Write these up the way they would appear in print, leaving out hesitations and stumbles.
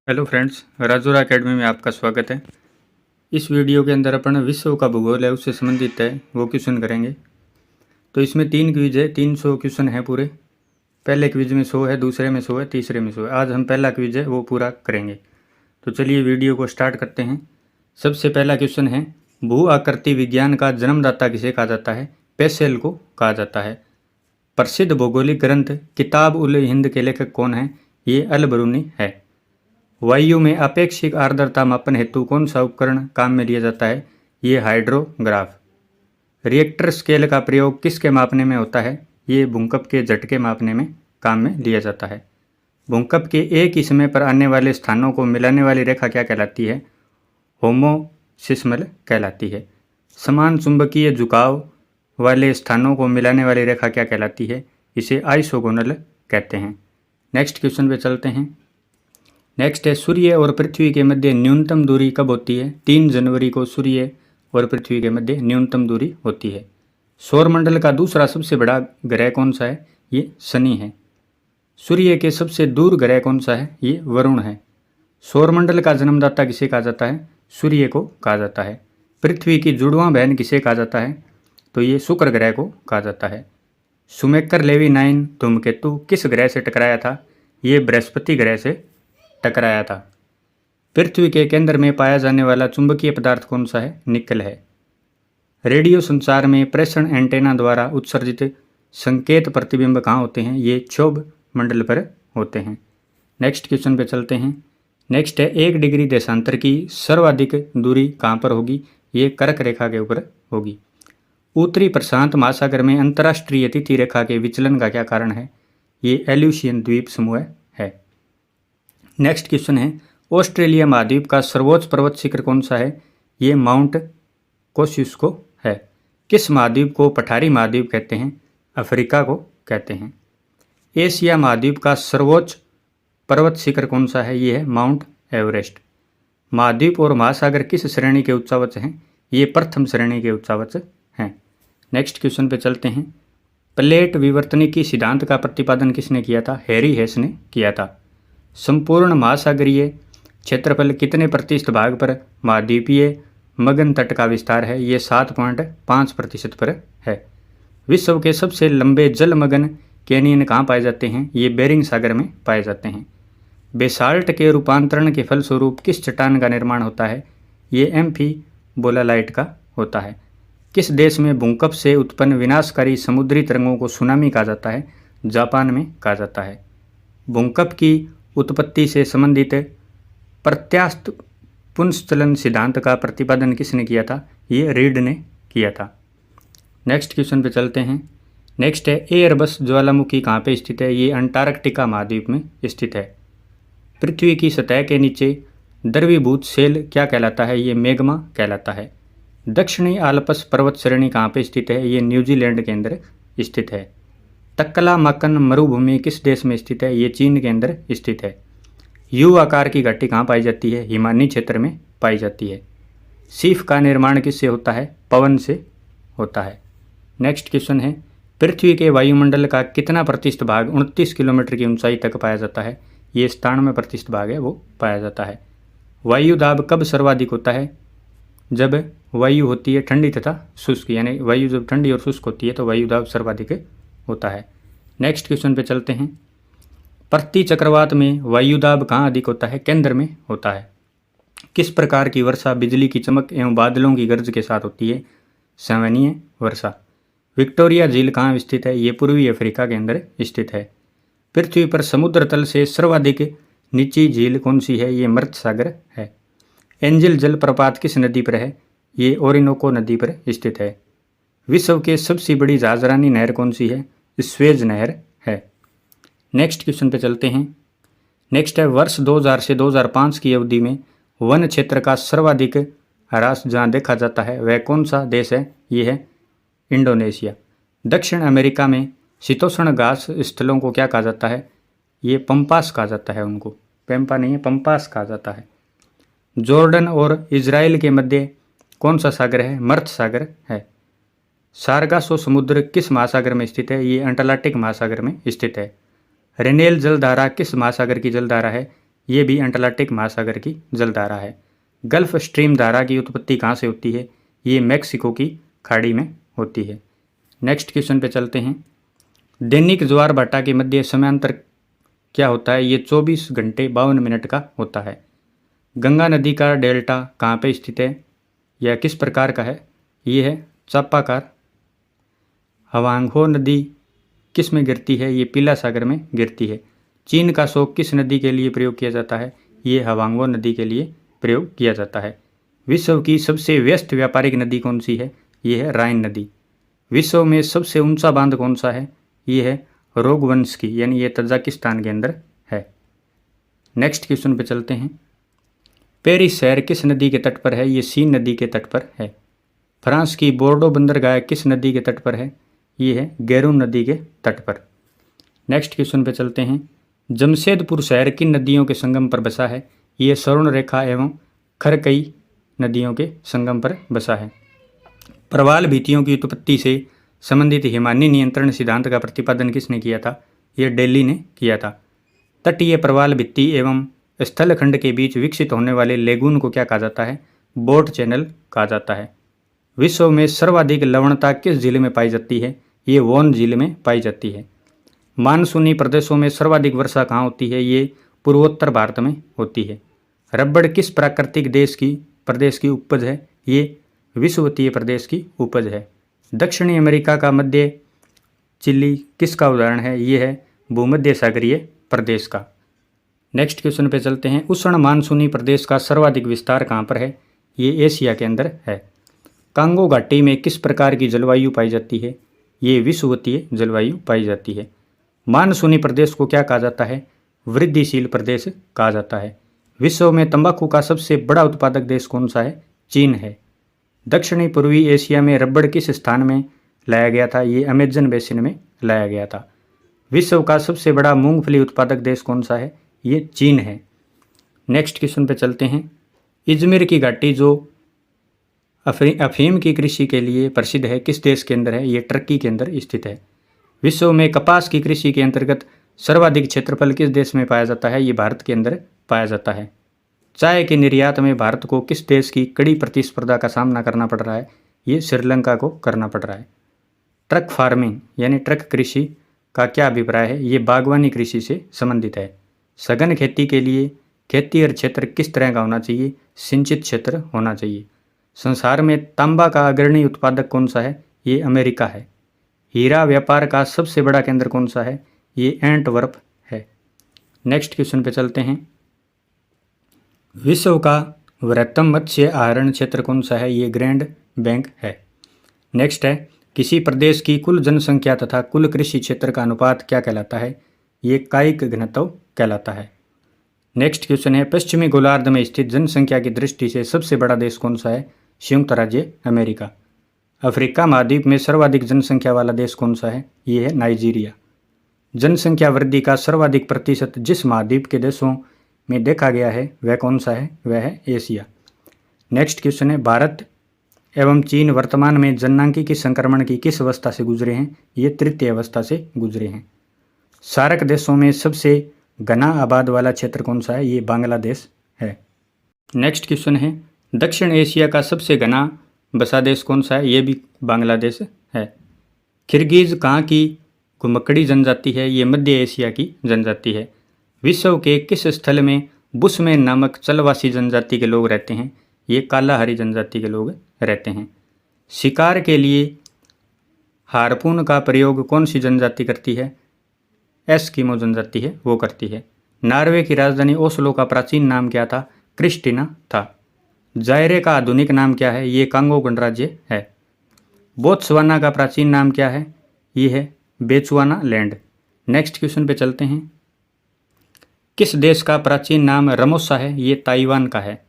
Hello friends, Rajora academy में आपका स्वागत है। इस वीडियो के अंदर अपन विश्व का भूगोल है उससे संबंधित है वो क्वेश्चन करेंगे। तो इसमें 3 क्विज है, 300 क्वेश्चन है पूरे। पहले क्विज में 100 है, दूसरे में 100 है, तीसरे में 100 है। आज हम पहला क्विज है वो पूरा करेंगे। तो चलिए वीडियो को स्टार्ट करते हैं। सबसे पहला क्वेश्चन है, भू आकृति विज्ञान का जन्मदाता किसे कहा जाता है? पेसेल को कहा जाता है। प्रसिद्ध भौगोलिक ग्रंथ किताब उल हिंद के लेखक कौन है? ये अल बरूनी है। वायु में अपेक्षिक आर्द्रता मापन हेतु कौन सा उपकरण काम में लिया जाता है? ये हाइड्रोग्राफ। रिएक्टर स्केल का प्रयोग किसके मापने में होता है? ये भूकंप के झटके मापने में काम में लिया जाता है। भूकंप के एक ही समय पर आने वाले स्थानों को मिलाने वाली रेखा क्या कहलाती है? होमोसिस्मल कहलाती है। समान चुंबकीय झुकाव वाले स्थानों को मिलाने वाली रेखा क्या कहलाती है? इसे आइसोगोनल कहते हैं। नेक्स्ट क्वेश्चन पे चलते हैं। नेक्स्ट है, सूर्य और पृथ्वी के मध्य न्यूनतम दूरी कब होती है? 3 जनवरी को सूर्य और पृथ्वी के मध्य न्यूनतम दूरी होती है। सौरमंडल का दूसरा सबसे बड़ा ग्रह कौन सा है? ये शनि है। सूर्य के सबसे दूर ग्रह कौन सा है? ये वरुण है। सौरमंडल का जन्मदाता किसे कहा जाता है? सूर्य को कहा जाता है। पृथ्वी की जुड़वां बहन किसे कहा जाता है? तो ये शुक्र ग्रह को कहा जाता है। शुमेकर लेवी 9 धूमकेतु किस ग्रह से टकराया था? ये बृहस्पति ग्रह से टकराया था। पृथ्वी के केंद्र में पाया जाने वाला चुंबकीय पदार्थ कौन सा है? निकल है। रेडियो संचार में प्रेषण एंटेना द्वारा उत्सर्जित संकेत प्रतिबिंब कहाँ होते हैं? ये क्षोभ मंडल पर होते हैं। नेक्स्ट क्वेश्चन पे चलते हैं। नेक्स्ट है, 1 डिग्री देशांतर की सर्वाधिक दूरी कहाँ पर होगी? ये कर्क रेखा के ऊपर होगी। उत्तरी प्रशांत महासागर में अंतर्राष्ट्रीय तिथि रेखा के विचलन का क्या कारण है? ये एल्यूशियन द्वीप समूह है। नेक्स्ट क्वेश्चन है, ऑस्ट्रेलिया महाद्वीप का सर्वोच्च पर्वत शिखर कौन सा है? ये माउंट कोसियुस्को है। किस महाद्वीप को पठारी महाद्वीप कहते हैं? अफ्रीका को कहते हैं। एशिया महाद्वीप का सर्वोच्च पर्वत शिखर कौन सा है? ये है माउंट एवरेस्ट। महाद्वीप और महासागर किस श्रेणी के उच्चावच हैं? ये प्रथम श्रेणी के उच्चावच हैं। नेक्स्ट क्वेश्चन पे चलते हैं। प्लेट विवर्तनिकी सिद्धांत का प्रतिपादन किसने किया था? हैरी हेस ने किया था। संपूर्ण महासागरीय क्षेत्रफल कितने प्रतिशत भाग पर महाद्वीपीय मगन तट का विस्तार है? ये 7.5% पर है। विश्व के सबसे लंबे जलमग्न कैनियन कहाँ पाए जाते हैं? ये बेरिंग सागर में पाए जाते हैं। बेसाल्ट के रूपांतरण के फलस्वरूप किस चट्टान का निर्माण होता है? ये एम्फीबोलालाइट का होता है। किस देश में भूकंप से उत्पन्न विनाशकारी समुद्री तरंगों को सुनामी कहा जाता है? जापान में कहा जाता है। भूकंप की उत्पत्ति से संबंधित प्रत्यास्थ पुनश्चलन सिद्धांत का प्रतिपादन किसने किया था? ये रीड ने किया था। नेक्स्ट क्वेश्चन पे चलते हैं। नेक्स्ट है, एयरबस ज्वालामुखी कहाँ पे स्थित है? ये अंटार्कटिका महाद्वीप में स्थित है। पृथ्वी की सतह के नीचे द्रवीभूत शेल क्या कहलाता है? ये मैग्मा कहलाता है। दक्षिणी आल्प्स पर्वत श्रेणी कहाँ पे स्थित है? ये न्यूजीलैंड के अंदर स्थित है। तक्कलामाकन मरुभूमि किस देश में स्थित है? ये चीन के अंदर स्थित है। यू आकार की घाटी कहाँ पाई जाती है? हिमानी क्षेत्र में पाई जाती है। सीफ का निर्माण किससे होता है? पवन से होता है। नेक्स्ट क्वेश्चन है, पृथ्वी के वायुमंडल का कितना प्रतिशत भाग 29 किलोमीटर की ऊंचाई तक पाया जाता है? ये 97% भाग है वो पाया जाता है। वायु दाब कब सर्वाधिक होता है? जब वायु होती है ठंडी तथा शुष्क, यानी वायु जब ठंडी और शुष्क होती है तो वायु दाब सर्वाधिक होता है। नेक्स्ट क्वेश्चन पे चलते हैं। प्रति चक्रवात में वायुदाब कहाँ अधिक होता है? केंद्र में होता है। किस प्रकार की वर्षा बिजली की चमक एवं बादलों की गरज के साथ होती है? संवहनीय वर्षा। विक्टोरिया झील कहाँ स्थित है? ये पूर्वी अफ्रीका के अंदर स्थित है। पृथ्वी पर समुद्र तल से सर्वाधिक निची झील कौन सी है? ये मृत सागर है। एंजल जलप्रपात किस नदी पर है? ये ओरिनोको नदी पर स्थित है। विश्व के सबसे बड़ी जहाजरानी नहर कौन सी है? स्वेज नहर है। नेक्स्ट क्वेश्चन पे चलते हैं। नेक्स्ट है, वर्ष 2000 से 2005 की अवधि में वन क्षेत्र का सर्वाधिक ह्रास जहाँ देखा जाता है वह कौन सा देश है? ये है इंडोनेशिया। दक्षिण अमेरिका में शीतोष्ण घास स्थलों को क्या कहा जाता है? ये पंपास कहा जाता है। उनको पेम्पा नहीं है, पंपास कहा जाता है। जॉर्डन और इजराइल के मध्य कौन सा सागर है? मर्त सागर है। सारगासो समुद्र किस महासागर में स्थित है? ये अटलांटिक महासागर में स्थित है। रेनेल जलधारा किस महासागर की जलधारा है? ये भी अटलांटिक महासागर की जलधारा है। गल्फ स्ट्रीम धारा की उत्पत्ति कहाँ से होती है? ये मैक्सिको की खाड़ी में होती है। नेक्स्ट क्वेश्चन पे चलते हैं। दैनिक ज्वार भाटा के मध्य समयांतर क्या होता है? ये 24 घंटे 52 मिनट का होता है। गंगा नदी का डेल्टा कहाँ पे स्थित है? यह किस प्रकार का है? ये है चापाकार। हवांगहो नदी किस में गिरती है? ये पीला सागर में गिरती है। चीन का शोक किस नदी के लिए प्रयोग किया जाता है? ये हवांगहो नदी के लिए प्रयोग किया जाता है। विश्व की सबसे व्यस्त व्यापारिक नदी कौन सी है? ये है राइन नदी। विश्व में सबसे ऊंचा बांध कौन सा है? ये है रोगवंश की, यानी ये तजाकिस्तान के अंदर है। नेक्स्ट क्वेश्चन पे चलते हैं। पेरिस शहर किस नदी के तट पर है? ये सीन नदी के तट पर है। फ्रांस की बोर्डो बंदरगाह किस नदी के तट पर है? ये है गैरून नदी के तट पर। नेक्स्ट क्वेश्चन पे चलते हैं। जमशेदपुर शहर किन नदियों के संगम पर बसा है? ये स्वर्ण रेखा एवं खरकई नदियों के संगम पर बसा है। प्रवाल भित्तियों की उत्पत्ति से संबंधित हिमानी नियंत्रण सिद्धांत का प्रतिपादन किसने किया था? यह दिल्ली ने किया था। तटीय प्रवाल भित्ति एवं स्थलखंड के बीच विकसित होने वाले लेगून को क्या कहा जाता है? बोट चैनल कहा जाता है। विश्व में सर्वाधिक लवणता किस जिले में पाई जाती है? ये वोन जिले में पाई जाती है। मानसूनी प्रदेशों में सर्वाधिक वर्षा कहाँ होती है? ये पूर्वोत्तर भारत में होती है। रबड़ किस प्राकृतिक प्रदेश की उपज है? ये विषुवतीय प्रदेश की उपज है। दक्षिणी अमेरिका का मध्य चिली किसका उदाहरण है? ये है भूमध्य सागरीय प्रदेश का। नेक्स्ट क्वेश्चन पे चलते हैं। उष्ण मानसूनी प्रदेश का सर्वाधिक विस्तार कहाँ पर है? ये एशिया के अंदर है। कांगो घाटी में किस प्रकार की जलवायु पाई जाती है? ये विषुवतीय जलवायु पाई जाती है। मानसूनी प्रदेश को क्या कहा जाता है? वृद्धिशील प्रदेश कहा जाता है। विश्व में तंबाकू का सबसे बड़ा उत्पादक देश कौन सा है? चीन है। दक्षिणी पूर्वी एशिया में रबड़ किस स्थान में लाया गया था? ये अमेजन बेसिन में लाया गया था। विश्व का सबसे बड़ा मूंगफली उत्पादक देश कौन सा है? ये चीन है। नेक्स्ट क्वेश्चन पे चलते हैं। इजमिर की घाटी जो अफीम की कृषि के लिए प्रसिद्ध है, किस देश के अंदर है? ये टर्की के अंदर स्थित है। विश्व में कपास की कृषि के अंतर्गत सर्वाधिक क्षेत्रफल किस देश में पाया जाता है? ये भारत के अंदर पाया जाता है। चाय के निर्यात में भारत को किस देश की कड़ी प्रतिस्पर्धा का सामना करना पड़ रहा है? ये श्रीलंका को करना पड़ रहा है। ट्रक फार्मिंग यानी ट्रक कृषि का क्या अभिप्राय है? ये बागवानी कृषि से संबंधित है। सघन खेती के लिए खेती क्षेत्र किस तरह का होना चाहिए? सिंचित क्षेत्र होना चाहिए। संसार में तांबा का अग्रणी उत्पादक कौन सा है? ये अमेरिका है। हीरा व्यापार का सबसे बड़ा केंद्र कौन सा है? ये एंटवर्प है। नेक्स्ट क्वेश्चन पे चलते हैं। विश्व का वृहत्तम मत्स्य आहरण क्षेत्र कौन सा है? ये ग्रैंड बैंक है। नेक्स्ट है, किसी प्रदेश की कुल जनसंख्या तथा कुल कृषि क्षेत्र का अनुपात क्या कहलाता है? ये कायिक घनत्व कहलाता है। नेक्स्ट क्वेश्चन है, पश्चिमी गोलार्ध में स्थित जनसंख्या की दृष्टि से सबसे बड़ा देश कौन सा है? संयुक्त राज्य अमेरिका। अफ्रीका महाद्वीप में सर्वाधिक जनसंख्या वाला देश कौन सा है? ये है नाइजीरिया। जनसंख्या वृद्धि का सर्वाधिक प्रतिशत जिस महाद्वीप के देशों में देखा गया है वह कौन सा है? वह है एशिया। नेक्स्ट क्वेश्चन है, भारत एवं चीन वर्तमान में जननांगिक संक्रमण की किस अवस्था से गुजरे हैं? ये तृतीय अवस्था से गुजरे हैं। सार्क देशों में सबसे घना आबाद वाला क्षेत्र कौन सा है? ये बांग्लादेश है। नेक्स्ट क्वेश्चन है, दक्षिण एशिया का सबसे घना बसा देश कौन सा है? ये भी बांग्लादेश है। किर्गिज कहाँ की घुमक्कड़ी जनजाति है? ये मध्य एशिया की जनजाति है। विश्व के किस स्थल में बुशमैन नामक चलवासी जनजाति के लोग रहते हैं? ये कालाहारी जनजाति के लोग रहते हैं। शिकार के लिए हार्पून का प्रयोग कौन सी जनजाति करती है? एस्किमो जनजाति है वो करती है। नॉर्वे की राजधानी ओस्लो का प्राचीन नाम क्या था? क्रिस्टिना था। जायरे का आधुनिक नाम क्या है? ये कांगो गणराज्य है। बोत्सवाना का प्राचीन नाम क्या है? ये है बेचुआना लैंड। नेक्स्ट क्वेश्चन पे चलते हैं। किस देश का प्राचीन नाम रमोसा है? ये ताइवान का है।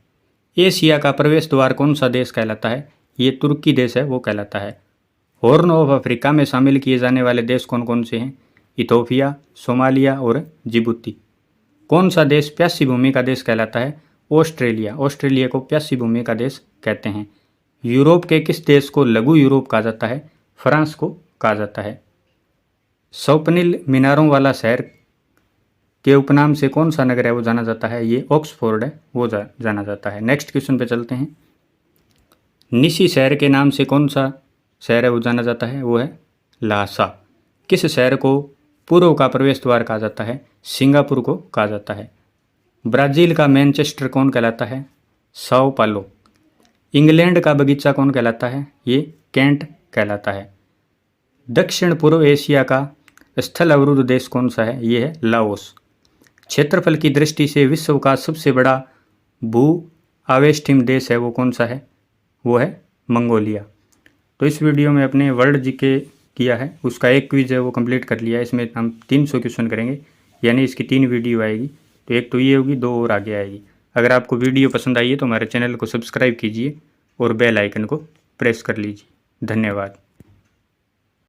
एशिया का प्रवेश द्वार कौन सा देश कहलाता है? ये तुर्की देश है वो कहलाता है। हॉर्न ऑफ अफ्रीका में शामिल किए जाने वाले देश कौन कौन से हैं? इथोपिया, सोमालिया और जिबूती। कौन सा देश प्यासी भूमि का देश कहलाता है? ऑस्ट्रेलिया। ऑस्ट्रेलिया को प्यासी भूमि का देश कहते हैं। यूरोप के किस देश को लघु यूरोप कहा जाता है? फ्रांस को कहा जाता है। स्वप्निल मीनारों वाला शहर के उपनाम से कौन सा नगर है वो जाना जाता है, ये ऑक्सफोर्ड है वो जाना जाता है। नेक्स्ट क्वेश्चन पे चलते हैं। निसी शहर के नाम से कौन सा शहर है वो जाना जाता है, वो है ल्हासा। किस शहर को पूर्व का प्रवेश द्वार कहा जाता है, सिंगापुर को कहा जाता है। ब्राज़ील का मैनचेस्टर कौन कहलाता है, साओ पालो। इंग्लैंड का बगीचा कौन कहलाता है, ये कैंट कहलाता है। दक्षिण पूर्व एशिया का स्थल अवरुद्ध देश कौन सा है, ये है लाओस। क्षेत्रफल की दृष्टि से विश्व का सबसे बड़ा भू आवेष्टित देश है वो कौन सा है, वो है मंगोलिया। तो इस वीडियो में अपने वर्ल्ड जीके किया है, उसका एक क्विज है वो कंप्लीट कर लिया है। इसमें हम 300 क्वेश्चन करेंगे, यानी इसकी 3 वीडियो आएगी। तो एक तो ये होगी, 2 और आगे आएगी। अगर आपको वीडियो पसंद आई है तो हमारे चैनल को सब्सक्राइब कीजिए और बेल आइकन को प्रेस कर लीजिए। धन्यवाद।